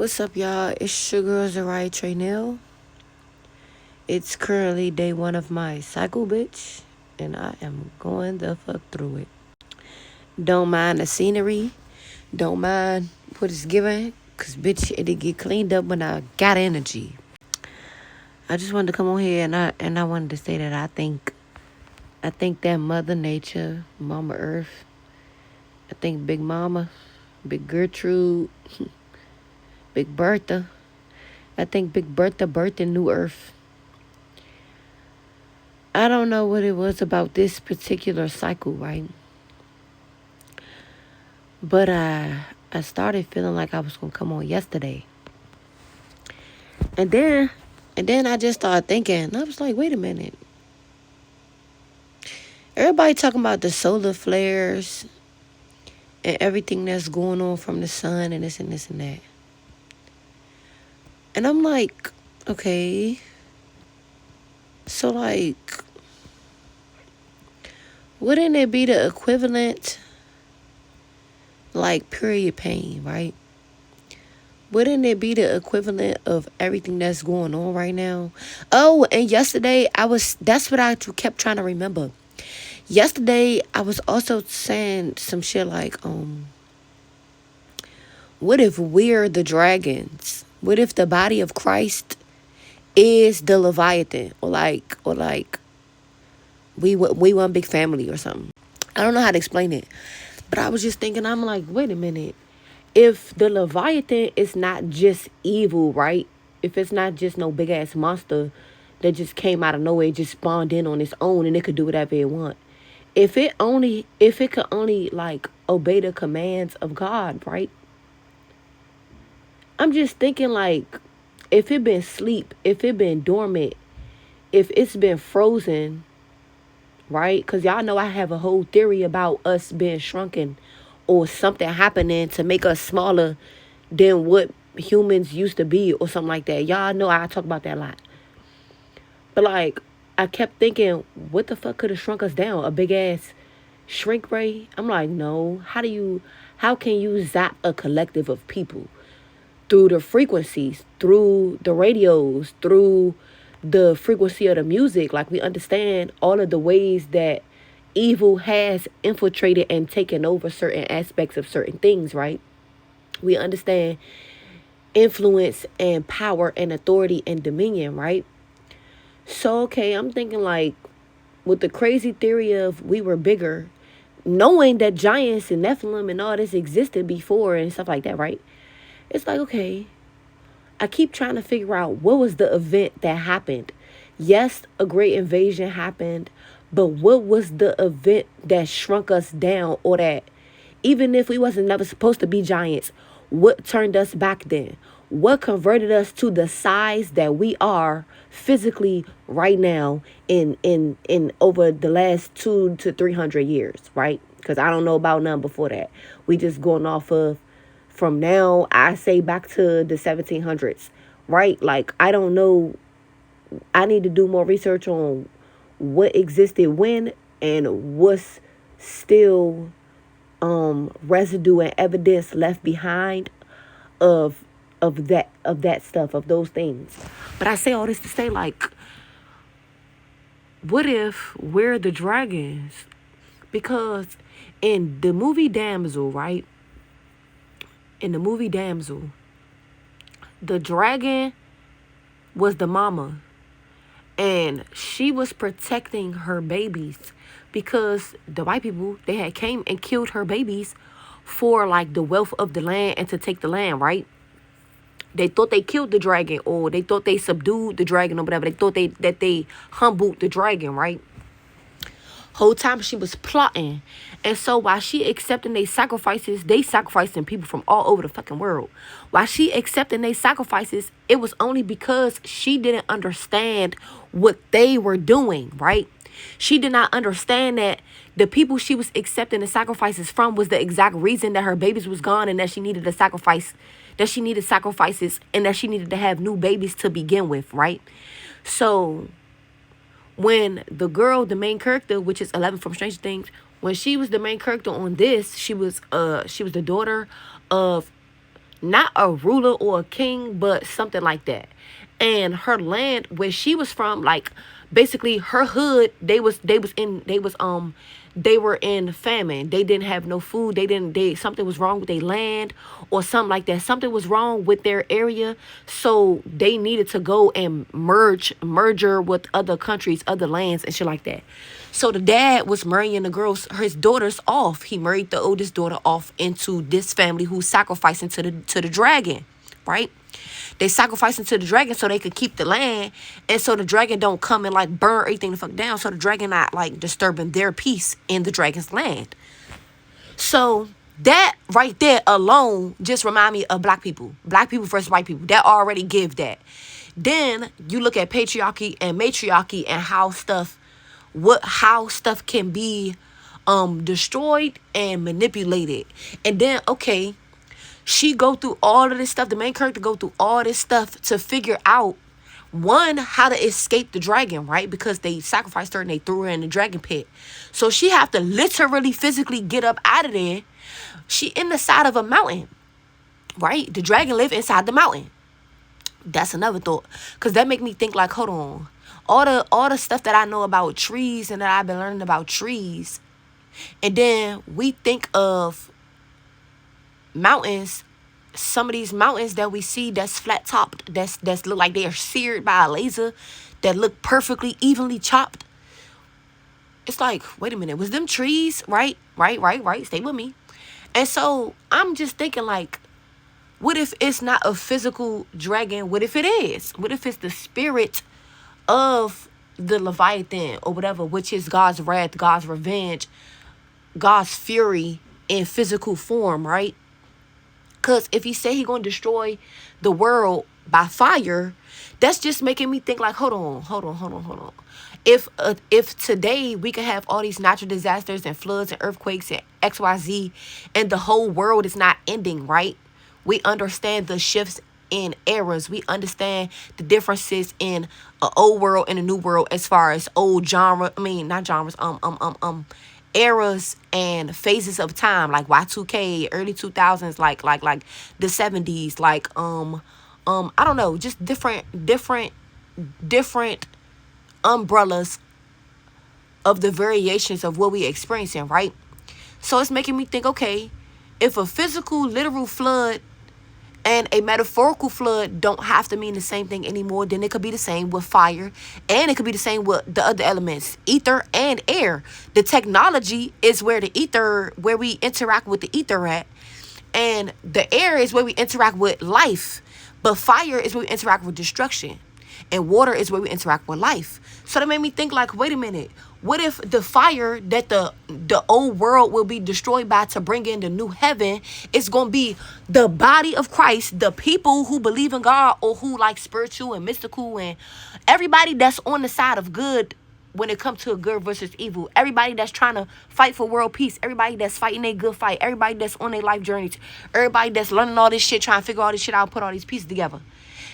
What's up, y'all? It's your girl Zarai Traynell. It's currently day one of my cycle, bitch, and I am going the fuck through it. Don't mind the scenery. Don't mind what it's giving, cause bitch, it'll get cleaned up when I got energy. I just wanted to come on here and I wanted to say that I think that Mother Nature, Mama Earth, I think Big Mama, Big Gertrude, Big Bertha. I think Big Bertha birthed in New Earth. I don't know what it was about this particular cycle, right? But I started feeling like I was gonna come on yesterday. And then I just started thinking, I was like, wait a minute. Everybody talking about the solar flares and everything that's going on from the sun and this and this and that. And I'm like, okay. So like, wouldn't it be the equivalent like period pain, right? Wouldn't it be the equivalent of everything that's going on right now? Oh, and yesterday that's what I kept trying to remember. Yesterday I was also saying some shit like, what if we're the dragons? What if the body of Christ is the Leviathan? Or like we one big family or something. I don't know how to explain it. But I was just thinking, I'm like, wait a minute. If the Leviathan is not just evil, right? If it's not just no big ass monster that just came out of nowhere, just spawned in on its own and it could do whatever it want. If it could only like obey the commands of God, right? I'm just thinking like, if it been sleep, if it been dormant, if it's been frozen, right? Because y'all know I have a whole theory about us being shrunken or something happening to make us smaller than what humans used to be or something like that. Y'all know I talk about that a lot. But like, I kept thinking, what the fuck could have shrunk us down? A big ass shrink ray? I'm like, no. How can you zap a collective of people? Through the frequencies, through the radios, through the frequency of the music. Like, we understand all of the ways that evil has infiltrated and taken over certain aspects of certain things, right? We understand influence and power and authority and dominion, right? So, okay, I'm thinking like, with the crazy theory of we were bigger, knowing that giants and Nephilim and all this existed before and stuff like that, right? It's like, okay, I keep trying to figure out what was the event that happened. Yes, a great invasion happened, but what was the event that shrunk us down, or that even if we wasn't never supposed to be giants, what turned us back then? What converted us to the size that we are physically right now in over the last 200 to 300 years, right? Because I don't know about none before that. We just going off of from now, I say back to the 1700s, right? Like, I don't know. I need to do more research on what existed when and what's still residue and evidence left behind of that stuff, of those things. But I say all this to say, like, what if we're the dragons? Because in the movie Damsel, right? In the movie Damsel, the dragon was the mama, and she was protecting her babies because the white people, they had came and killed her babies for like the wealth of the land and to take the land, right? They thought they killed the dragon, or they thought they subdued the dragon, or whatever. They thought that they humbled the dragon, right? Whole time she was plotting. And so while she accepting they sacrificing people from all over the fucking world. While she accepting they sacrifices, it was only because she didn't understand what they were doing, right? She did not understand that the people she was accepting the sacrifices from was the exact reason that her babies was gone, and that she needed a sacrifice, that she needed sacrifices, and that she needed to have new babies to begin with, right? So when the girl, the main character, which is 11 from Stranger Things, when she was the main character on this, she was the daughter of not a ruler or a king, but something like that. And her land where she was from, like basically her hood, they were in famine. They didn't have no food. They something was wrong with their land or something like that. Something was wrong with their area. So they needed to go and merger with other countries, other lands and shit like that. So the dad was marrying the girls, his daughters off. He married the oldest daughter off into this family who's sacrificing to the dragon, right? They sacrificing to the dragon so they could keep the land, and so the dragon don't come and like burn everything the fuck down. So the dragon not like disturbing their peace in the dragon's land. So that right there alone just remind me of black people versus white people. That already give that. Then you look at patriarchy and matriarchy and how stuff can be destroyed and manipulated. And then okay, she go through all of this stuff. The main character go through all this stuff to figure out, one, how to escape the dragon, right? Because they sacrificed her and they threw her in the dragon pit. So she have to literally physically get up out of there. She in the side of a mountain, right? The dragon live inside the mountain. That's another thought. Because that make me think like, hold on. All the stuff that I know about trees and that I've been learning about trees. And then we think of mountains, some of these mountains that we see that's flat topped, that's look like they are seared by a laser, that look perfectly evenly chopped. It's like, wait a minute, was them trees? Right. Stay with me. And so I'm just thinking like, what if it's not a physical dragon? What if it is? What if it's the spirit of the Leviathan or whatever, which is God's wrath, God's revenge, God's fury in physical form, right? Because if he say he going to destroy the world by fire, that's just making me think like, hold on. If today we can have all these natural disasters and floods and earthquakes and XYZ and the whole world is not ending, right? We understand the shifts in eras. We understand the differences in an old world and a new world as far as old genre. I mean, not genres. Eras and phases of time, like Y2K, early 2000s, like the 70s, like I don't know, just different umbrellas of the variations of what we experiencing, right? So it's making me think, okay, if a physical literal flood and a metaphorical flood don't have to mean the same thing anymore, then it could be the same with fire, and it could be the same with the other elements, ether and air. The technology is where we interact with the ether at, and the air is where we interact with life, but fire is where we interact with destruction, and water is where we interact with life. So that made me think like, wait a minute, what if the fire that the old world will be destroyed by to bring in the new heaven is going to be the body of Christ, the people who believe in God or who like spiritual and mystical and everybody that's on the side of good when it comes to good versus evil, everybody that's trying to fight for world peace, everybody that's fighting a good fight, everybody that's on their life journeys, everybody that's learning all this shit, trying to figure all this shit out, put all these pieces together.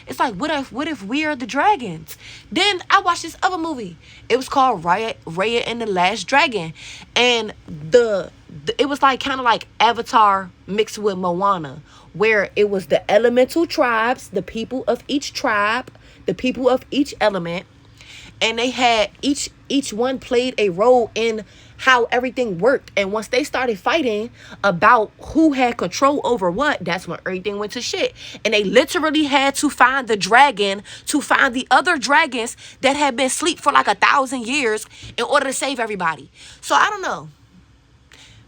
It's like, what if we are the dragons? Then I watched this other movie. It was called Raya and the Last Dragon. And it was like kind of like Avatar mixed with Moana, where it was the elemental tribes, the people of each tribe, the people of each element, and they had each one played a role in how everything worked. And once they started fighting about who had control over what, that's when everything went to shit. And they literally had to find the dragon to find the other dragons that had been asleep for like 1,000 years in order to save everybody. So I don't know.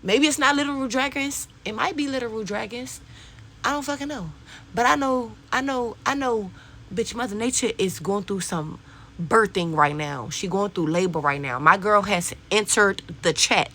Maybe it's not literal dragons. It might be literal dragons. I don't fucking know. But I know, bitch, Mother Nature is going through some birthing right now. She going through labor right now. My girl has entered the chat.